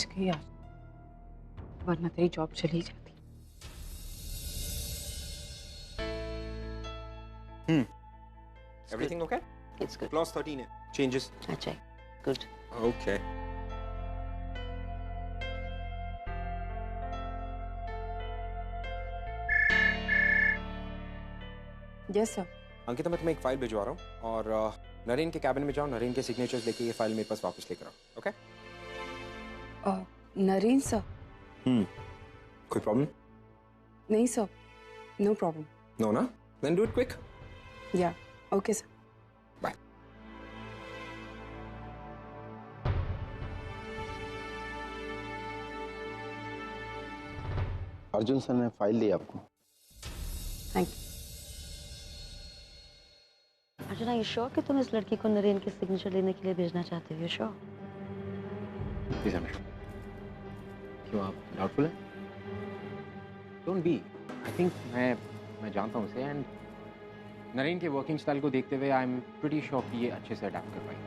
बच गई आज, वरना तेरी जॉब चली जाती। Everything okay? It's good. Clause 13 है. Changes. अच्छा, good. Okay. Yes sir. Ankita, मैं तुम्हें एक फाइल भिजवा रहा हूँ और नरेन के कैबिन में जाओ, नरेन के सिग्नेचर्स लेके ये फाइल मेरे पास वापस लेकर आओ. ओके? नरेन सर? कोई प्रॉब्लम? नहीं सर, नो प्रॉब्लम. नो ना? Then do it quick. या okay sir. Bye. Arjun sir ने फाइल दी आपको. Thank you. Arjun, are you sure कि तुम इस लड़की को नरेन के सिग्नेचर लेने के लिए भेजना चाहते हो? Sure? Please I am sure. क्यों आप डाउटफुल हैं? Don't be. I think मैं जानता हूँ उसे एंड नरेन के वर्किंग स्टाइल को देखते हुए आई एम प्रीटी श्योर कि ये अच्छे से अडैप्ट कर पाएगी.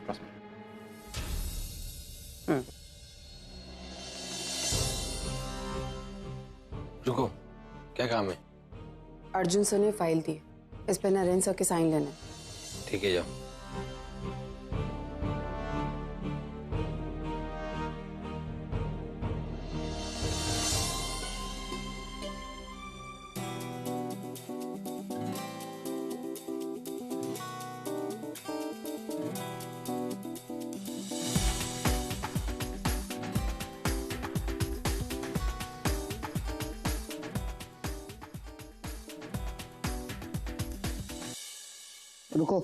Trust me. रुको, क्या काम है? अर्जुन सर ने फाइल दी, इस पे नरेन सर के साइन लेने. ठीक है, जाओ. रुको.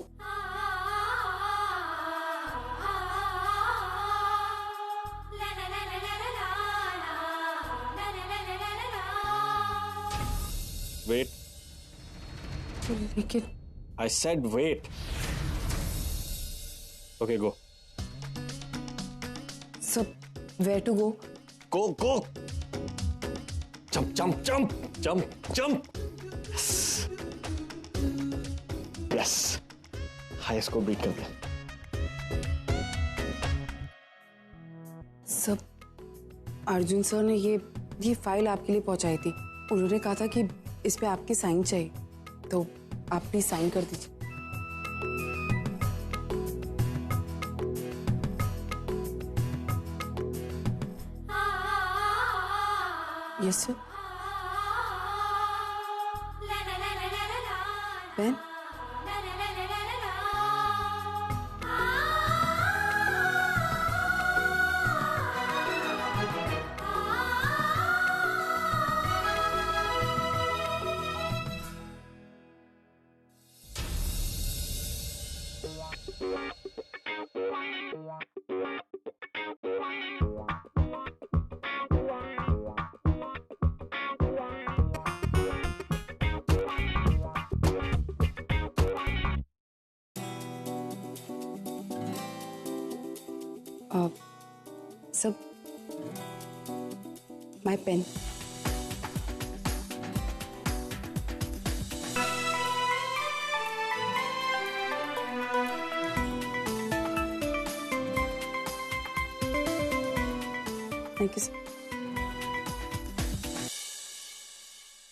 Wait. लेकिन I said wait. Okay, go. Sir, where to go? Go, go. Jump, jump, jump, jump, jump. Yes. High score beat कर दिया. सर, अर्जुन सर ने ये फाइल आपके लिए पहुंचाई थी. उन्होंने कहा था कि इस पे आपकी साइन चाहिए, तो आप प्लीज साइन कर दीजिए. Yes sir. पेन? सब my pen. Thank you sir.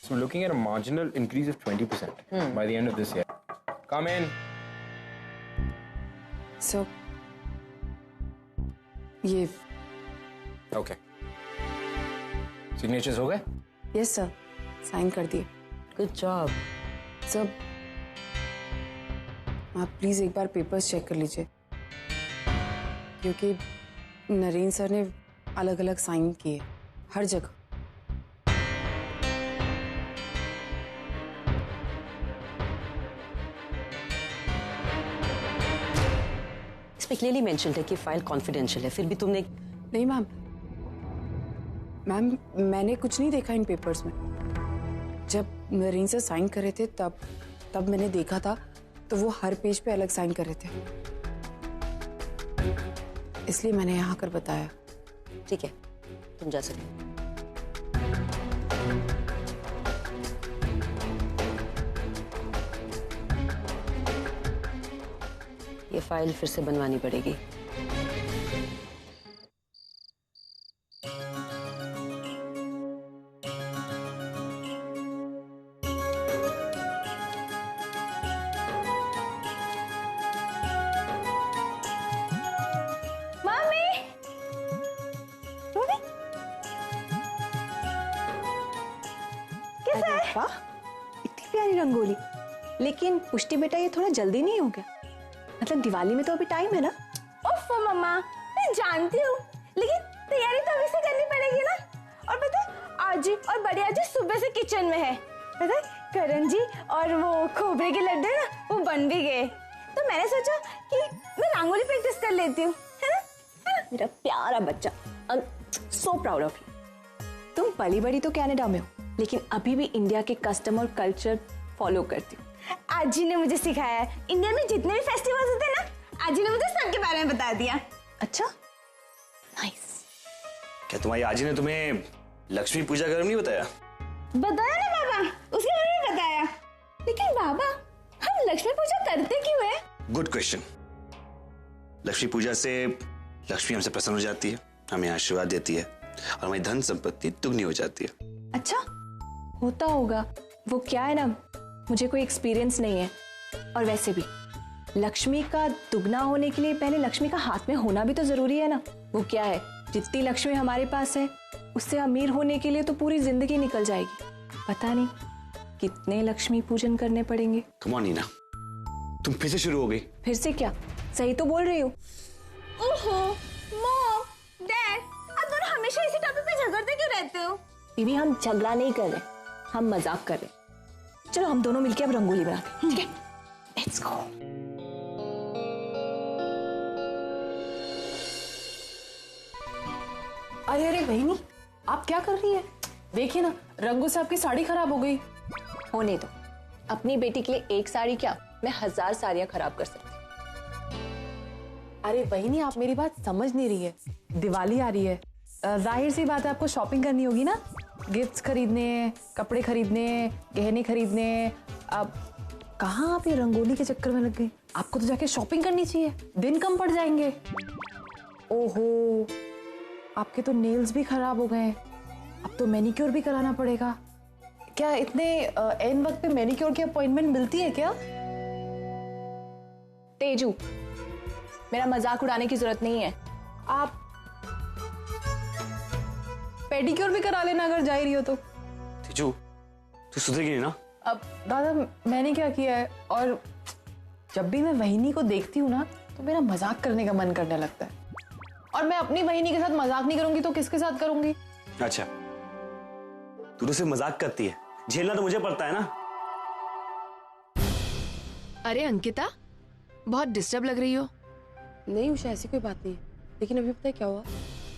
So we're looking at a marginal increase of 20% by the end of this year. Come in. Sir, ये Okay. Signatures हो गए? यस सर, साइन कर दिए. Good job. Sir, आप please एक बार papers check कर लीजिए, क्योंकि नरेन सर ने अलग अलग साइन किए हर जगह. इस पे क्लियरली मेंशन्ड है कि फाइल कॉन्फिडेंशियल है, फिर भी तुमने... नहीं मैम, मैंने कुछ नहीं देखा इन पेपर्स में. जब नरेन सर साइन कर रहे थे तब मैंने देखा था, तो वो हर पेज पे अलग साइन कर रहे थे, इसलिए मैंने यहाँ आकर बताया. ठीक है, तुम जा सकते हो. ये फाइल फिर से बनवानी पड़ेगी. कैसा है? वाह, इतनी प्यारी रंगोली। लेकिन पुष्टि बेटा, ये थोड़ा जल्दी नहीं हो गया? मतलब दिवाली में तो अभी टाइम है ना? उफ मम्मा, मैं जानती हूँ, लेकिन तैयारी तो अभी से करनी पड़ेगी ना। और पता है, आजी और बड़े आजी सुबह से किचन में है। पता है, करण जी और वो खोबरे के लड्डू ना, वो बन भी गए। तो मैंने सोचा कि मैं रंगोली प्रैक्टिस कर लेती हूँ, है ना? मेरा प्यारा बच्चा, सो प्राउड ऑफ यू। तुम पली बड़ी तो कनाडा में हो, लेकिन अभी भी इंडिया के कस्टम और कल्चर फॉलो करती हो। आजी ने मुझे सिखाया है। इंडिया में जितने भी फेस्टिवल्स होते हैं ना, आजी ने मुझे सबके बारे में बता दिया। अच्छा, नाइस। क्या तुम्हारी आजी ने तुम्हें लक्ष्मी पूजा का नहीं बताया? बताया ना बाबा, उसके बारे में बताया। लेकिन बाबा, हम लक्ष्मी पूजा करते क्यों है? Good question. लक्ष्मी पूजा से लक्ष्मी हमसे प्रसन्न हो जाती है, हमें आशीर्वाद देती है और हमारी धन संपत्ति दुगनी हो जाती है। अच्छा, होता होगा। वो क्या है ना, मुझे कोई एक्सपीरियंस नहीं है। और वैसे भी लक्ष्मी का दुगना होने के लिए पहले लक्ष्मी का हाथ में होना भी तो जरूरी है ना। वो क्या है, जितनी लक्ष्मी हमारे पास है, उससे अमीर होने के लिए तो पूरी जिंदगी निकल जाएगी। पता नहीं कितने लक्ष्मी पूजन करने पड़ेंगे। कम ऑन नीना, तुम फिर से शुरू हो गई। फिर से क्या? सही तो बोल रही हूँ। ओहो, मॉम, डैड, आप दोनों हमेशा इसी टॉपिक पे झगड़ते क्यों रहते हो? बीबी, हम झगड़ा नहीं कर रहे, हम मजाक कर रहे। चलो हम दोनों मिलके अब रंगोली बनाते हैं, ठीक है? Let's go. अरे अरे बहनी, आप क्या कर रही है? देखिए ना, रंगों से आपकी साड़ी खराब हो गई। होने दो, अपनी बेटी के लिए एक साड़ी क्या, मैं 1000 साड़ियां खराब कर सकती। अरे बहनी, आप मेरी बात समझ नहीं रही है। दिवाली आ रही है, जाहिर सी बात है आपको शॉपिंग करनी होगी ना। गिफ्ट्स खरीदने, कपड़े खरीदने, गहने खरीदने। अब कहाँ आप ये रंगोली के चक्कर में लग गई? आपको तो जाके शॉपिंग करनी चाहिए, दिन कम पड़ जाएंगे। ओहो, आपके तो नेल्स भी खराब हो गए, अब तो मैनिक्योर भी कराना पड़ेगा। क्या इतने एन वक्त पे मैनिक्योर की अपॉइंटमेंट मिलती है क्या? तेजू, मेरा मजाक उड़ाने की जरूरत नहीं है। आप पेडिक्योर भी करा लेना अगर जा रही हो तो। तेजू, तू सुधरेगी नहीं ना? अब दादा, मैंने क्या किया है? और जब भी मैं वहिनी को देखती हूँ ना, तो मेरा मजाक करने का मन करने लगता है। और मैं अपनी वहिनी के साथ मजाक नहीं करूंगी तो किसके साथ करूंगी? अच्छा, तू तो सिर्फ मजाक करती है, झेलना तो मुझे पड़ता है ना। अरे अंकिता, बहुत डिस्टर्ब लग रही हो। नहीं उषा, ऐसी कोई बात नहीं है। लेकिन अभी पता है क्या हुआ?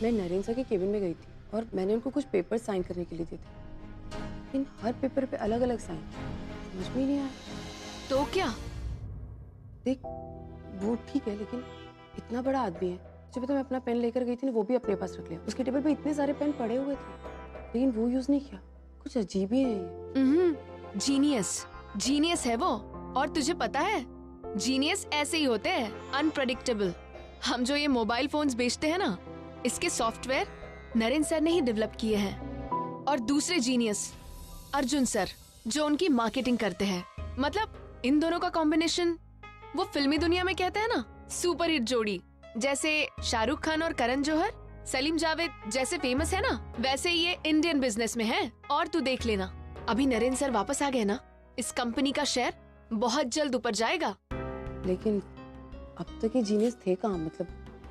मैं नरेन सर के केबिन में गई थी और मैंने उनको कुछ पेपर साइन करने के लिए दिए थे, लेकिन हर पेपर पे अलग अलग साइन, समझ में ही नहीं आया। तो क्या? देख, वो ठीक है, लेकिन इतना बड़ा आदमी है। जब तो मैं अपना पेन लेकर गई थी ना, वो भी अपने पास रख लिया। उसके टेबल पे इतने सारे पेन पड़े हुए थे, लेकिन वो यूज नहीं किया। कुछ अजीब ही है ये। जीनियस है वो। और तुझे पता है, जीनियस ऐसे ही होते हैं, अनप्रेडिक्टेबल। हम जो ये मोबाइल फोन्स बेचते हैं ना, इसके सॉफ्टवेयर नरेन सर ने ही डेवलप किए हैं। और दूसरे जीनियस अर्जुन सर, जो उनकी मार्केटिंग करते हैं। मतलब इन दोनों का कॉम्बिनेशन वो फिल्मी दुनिया में कहते हैं ना, सुपर हिट जोड़ी। जैसे शाहरुख खान और करण जौहर, सलीम जावेद जैसे फेमस है ना, वैसे ये इंडियन बिजनेस में है। और तू देख लेना, अभी नरेन सर वापस आ गए ना, इस कंपनी का शेयर बहुत जल्द ऊपर जाएगा। लेकिन अब तक ये जीनियस थे कहाँ? मतलब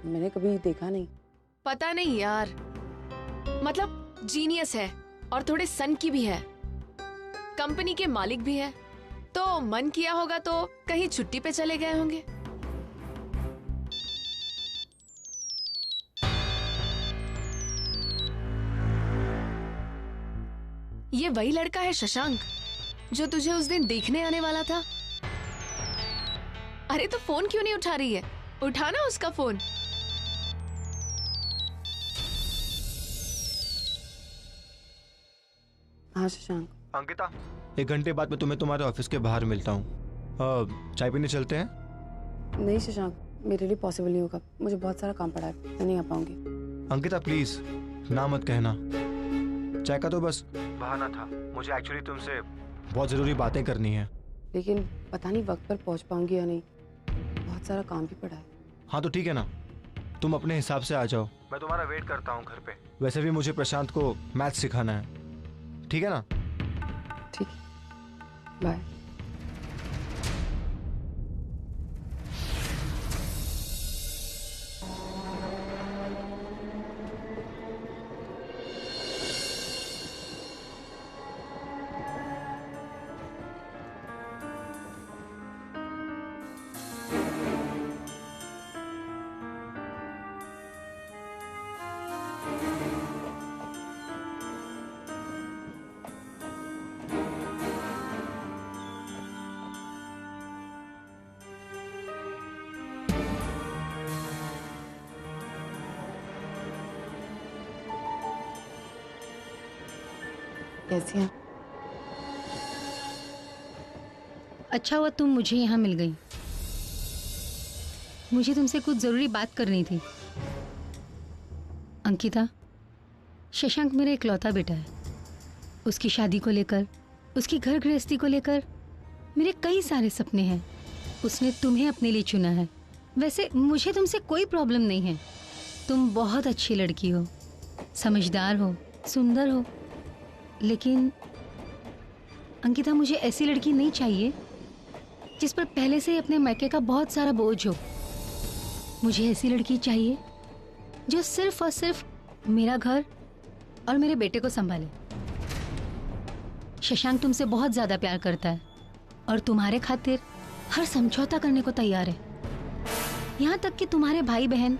मैंने कभी देखा नहीं। पता नहीं यार, मतलब जीनियस है और थोड़े सन की भी है, कंपनी के मालिक भी है। तो मन किया होगा तो कहीं छुट्टी पे चले गए होंगे। ये वही लड़का है शशांक, जो तुझे उस दिन देखने आने वाला था। अरे तो फोन क्यों नहीं उठा रही है? उठाना उसका फोन। हाँ शशांक। अंकिता, 1 घंटे बाद मैं तुम्हें तुम्हारे ऑफिस के बाहर मिलता हूँ। चाय पीने चलते हैं? नहीं शशांक, मेरे लिए पॉसिबल नहीं होगा, मुझे बहुत सारा काम पड़ा है, मैं नहीं आ पाऊंगी। अंकिता प्लीज, ना मत कहना। चाय का तो बस बहाना था, मुझे एक्चुअली तुमसे बहुत जरूरी बातें करनी है। लेकिन पता नहीं वक्त पर पहुंच पाऊंगी या नहीं, बहुत सारा काम भी पड़ा है। हाँ तो ठीक है ना, तुम अपने हिसाब से आ जाओ, मैं तुम्हारा वेट करता हूँ घर पे। वैसे भी मुझे प्रशांत को मैथ सिखाना है, ठीक है ना? ठीक, बाय। कैसी हैं? अच्छा हुआ तुम मुझे यहाँ मिल गई। मुझे तुमसे कुछ जरूरी बात करनी थी। अंकिता, शशांक मेरा इकलौता बेटा है। उसकी शादी को लेकर, उसकी घर गृहस्थी को लेकर मेरे कई सारे सपने हैं। उसने तुम्हें अपने लिए चुना है। वैसे मुझे तुमसे कोई प्रॉब्लम नहीं है। तुम बहुत अच्छी लड़की हो, समझदार हो, सुंदर हो। लेकिन अंकिता, मुझे ऐसी लड़की नहीं चाहिए जिस पर पहले से ही अपने मायके का बहुत सारा बोझ हो। मुझे ऐसी लड़की चाहिए जो सिर्फ और सिर्फ मेरा घर और मेरे बेटे को संभाले। शशांक तुमसे बहुत ज्यादा प्यार करता है और तुम्हारे खातिर हर समझौता करने को तैयार है। यहाँ तक कि तुम्हारे भाई बहन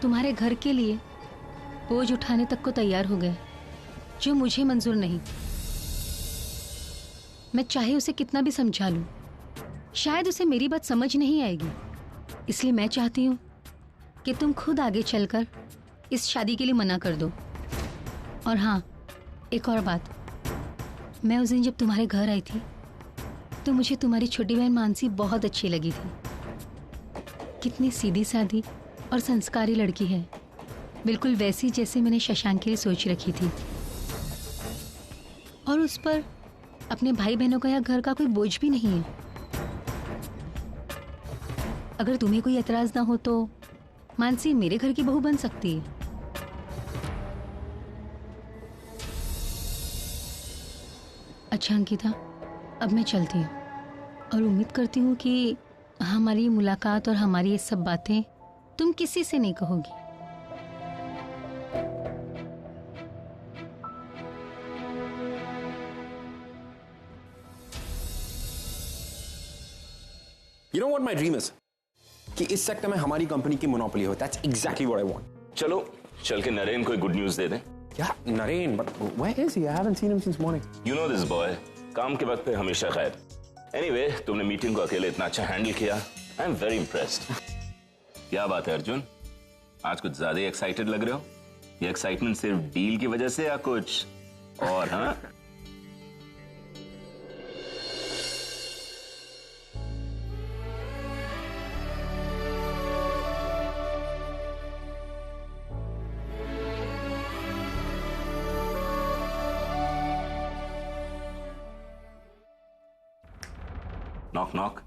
तुम्हारे घर के लिए बोझ उठाने तक को तैयार हो गए, जो मुझे मंजूर नहीं। मैं चाहे उसे कितना भी समझा लूं, शायद उसे मेरी बात समझ नहीं आएगी। इसलिए मैं चाहती हूं कि तुम खुद आगे चलकर इस शादी के लिए मना कर दो। और हाँ, एक और बात, मैं उस दिन जब तुम्हारे घर आई थी तो मुझे तुम्हारी छोटी बहन मानसी बहुत अच्छी लगी थी। कितनी सीधी सादी और संस्कारी लड़की है, बिल्कुल वैसी जैसे मैंने शशांक के लिए सोच रखी थी। और उस पर अपने भाई बहनों का या घर का कोई बोझ भी नहीं है। अगर तुम्हें कोई एतराज ना हो तो मानसी मेरे घर की बहू बन सकती है। अच्छा अंकिता, अब मैं चलती हूँ और उम्मीद करती हूँ कि हमारी मुलाकात और हमारी ये सब बातें तुम किसी से नहीं कहोगी। You know what my dream is? कि इस सेक्टर में हमारी कंपनी की मोनोपोली हो। That's exactly what I want. चलो चल के नरेन को गुड न्यूज दे दें। Yeah, Naren, but where is he? I haven't seen him since morning. You know this boy, काम के वक्त पे हमेशा खैर। Anyway, तुमने मीटिंग को अकेले इतना अच्छा हैंडल किया। I am very impressed. क्या बात है अर्जुन, आज कुछ ज्यादा एक्साइटेड लग रहे हो। ये एक्साइटमेंट सिर्फ डील की वजह से या कुछ और? हाँ, नॉक नॉक।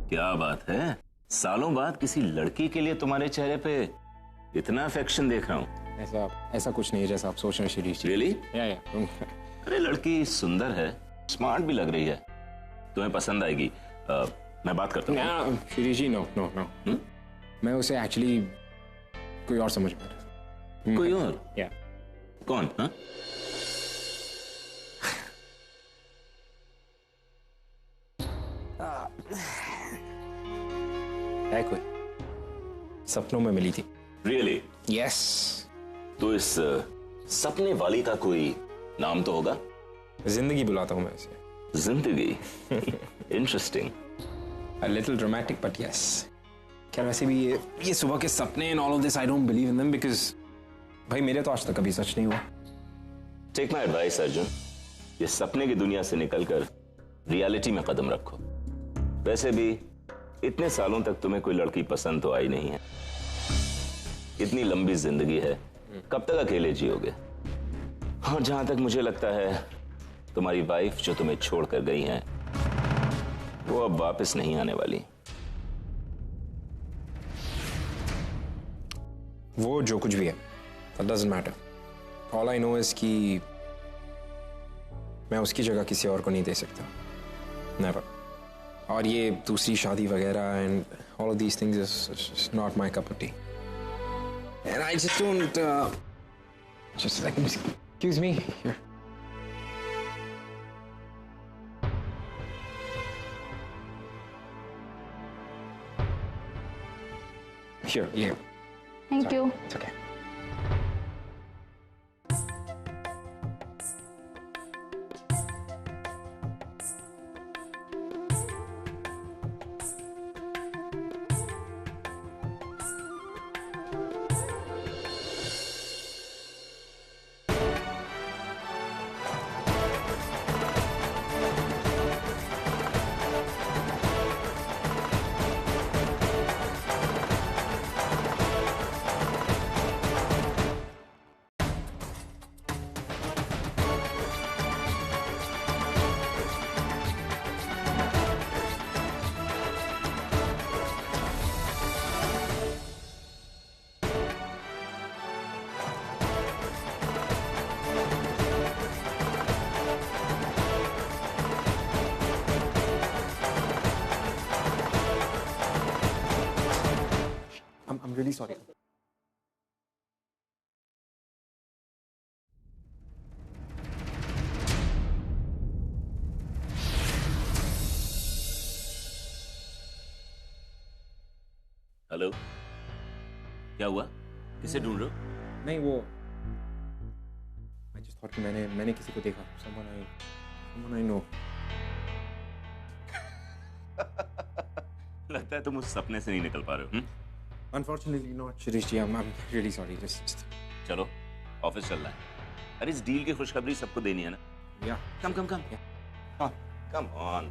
क्या बात है, सालों बाद किसी लड़की के लिए तुम्हारे चेहरे पे इतना अफेक्शन देख रहा हूं। ऐसा कुछ नहीं है जैसा आप सोच रहे हैं शिरीष जी। रियली? या अरे लड़की सुंदर है, स्मार्ट भी लग रही है, तुम्हें पसंद आएगी। मैं बात करता हूँ। शिरीष जी, नो नो नो, मैं उसे एक्चुअली कोई और समझ पा रहा। कोई और? या कौन? हाँ? है कोई, सपनों में मिली थी। रियली? यस। तो इस सपने वाली का कोई नाम तो होगा? जिंदगी बुलाता हूं मैं इसे। जिंदगी? Interesting. A little dramatic, but yes. क्या वैसे भी ये सुबह के सपने and all of this, I don't believe in them because भाई मेरे तो आज तक कभी सच नहीं हुआ। Take my advice अर्जुन, ये सपने की दुनिया से निकलकर रियलिटी में कदम रखो। वैसे भी इतने सालों तक तुम्हें कोई लड़की पसंद तो आई नहीं है। इतनी लंबी जिंदगी है, कब तक अकेले जियोगे? और जहां तक मुझे लगता है, तुम्हारी वाइफ जो तुम्हें छोड़कर गई हैं, वो अब वापस नहीं आने वाली। वो जो कुछ भी है, that doesn't matter. All I know is कि मैं उसकी जगह किसी और को नहीं दे सकता, नेवर। और ये दूसरी शादी वगैरह and all of these things is not my cup of T and I just don't just like excuse me here here. Thank you. It's okay. I'm really sorry. Hello, क्या हुआ? किसे ढूंढ रहे हो? नहीं वो I just thought कि मैंने किसी को देखा, someone I know. लगता है तुम उस सपने से नहीं निकल पा रहे हो। Unfortunately not, Shirish ji. I'm really sorry. Just. चलो, ऑफिस चल रहा है। अरे इस डील की खुशखबरी सबको देनी है ना? Yeah. Come. हाँ. Come on.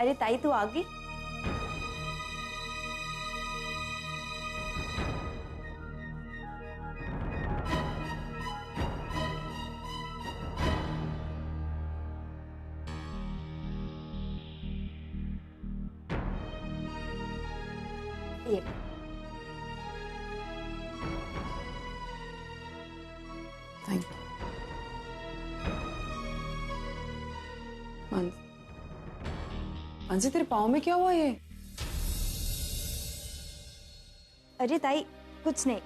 अरे ताई तू आ गई? ये थैंक यू। मानसी तेरे पाँव में क्या हुआ ये? अरे ताई कुछ नहीं,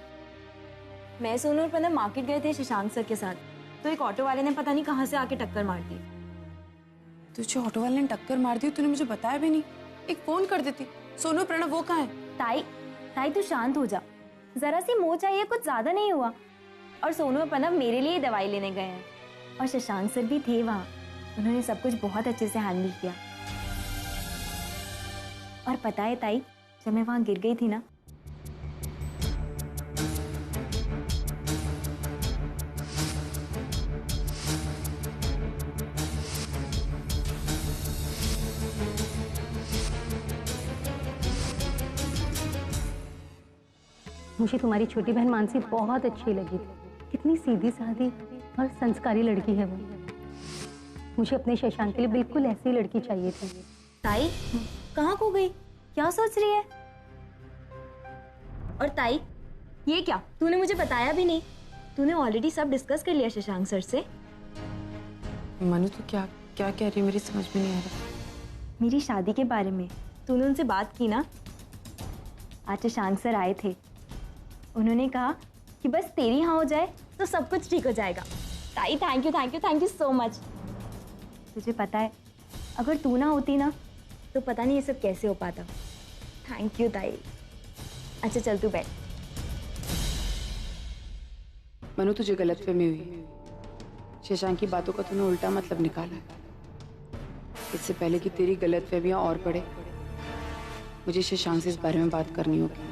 मैं सोनू और प्रणव मार्केट गए थे शशांक सर के साथ, तो एक ऑटो वाले ने पता नहीं कहां से आके टक्कर मार दी। तुझे ऑटो वाले ने टक्कर मार दी, तूने मुझे बताया भी नहीं। एक फोन कर देती। सोनू प्रणव वो कहाँ है? ताई तू शांत हो जा, जरा सी मोह चाहिए, कुछ ज्यादा नहीं हुआ। और सोनू और प्रणव मेरे लिए दवाई लेने गए हैं, और शशांक सर भी थे वहाँ, उन्होंने सब कुछ बहुत अच्छे से हैंडल किया। और पता है ताई, जब मैं वहां गिर गई थी ना, मुझे तुम्हारी छोटी बहन मानसी बहुत अच्छी लगी थी। कितनी सीधी सादी और संस्कारी लड़की है वो। मुझे अपने शशांक के लिए बिल्कुल ऐसी लड़की चाहिए थी। ताई कहाँ खो गई? क्या सोच रही है? और ताई ये क्या, तूने मुझे बताया भी नहीं। तूने ऑलरेडी सब डिस्कस कर लिया शशांक सर से। मनु तो क्या क्या कह रही है, मेरी समझ में नहीं आ रहा। मेरी शादी के बारे में तूने उनसे बात की ना? आज शशांक सर आए थे, उन्होंने कहा कि बस तेरी हाँ हो जाए तो सब कुछ ठीक हो जाएगा। ताई थैंक यू सो मच। तुझे पता है, अगर तू ना होती ना तो पता नहीं ये सब कैसे हो पाता। थैंक यू ताई। अच्छा चल तू बैठ। मनु तुझे गलतफहमी हुई, शशांक की बातों का तूने उल्टा मतलब निकाला है। इससे पहले कि तेरी गलतफहमियां और बढ़े, मुझे शशांक से इस बारे में बात करनी होगी।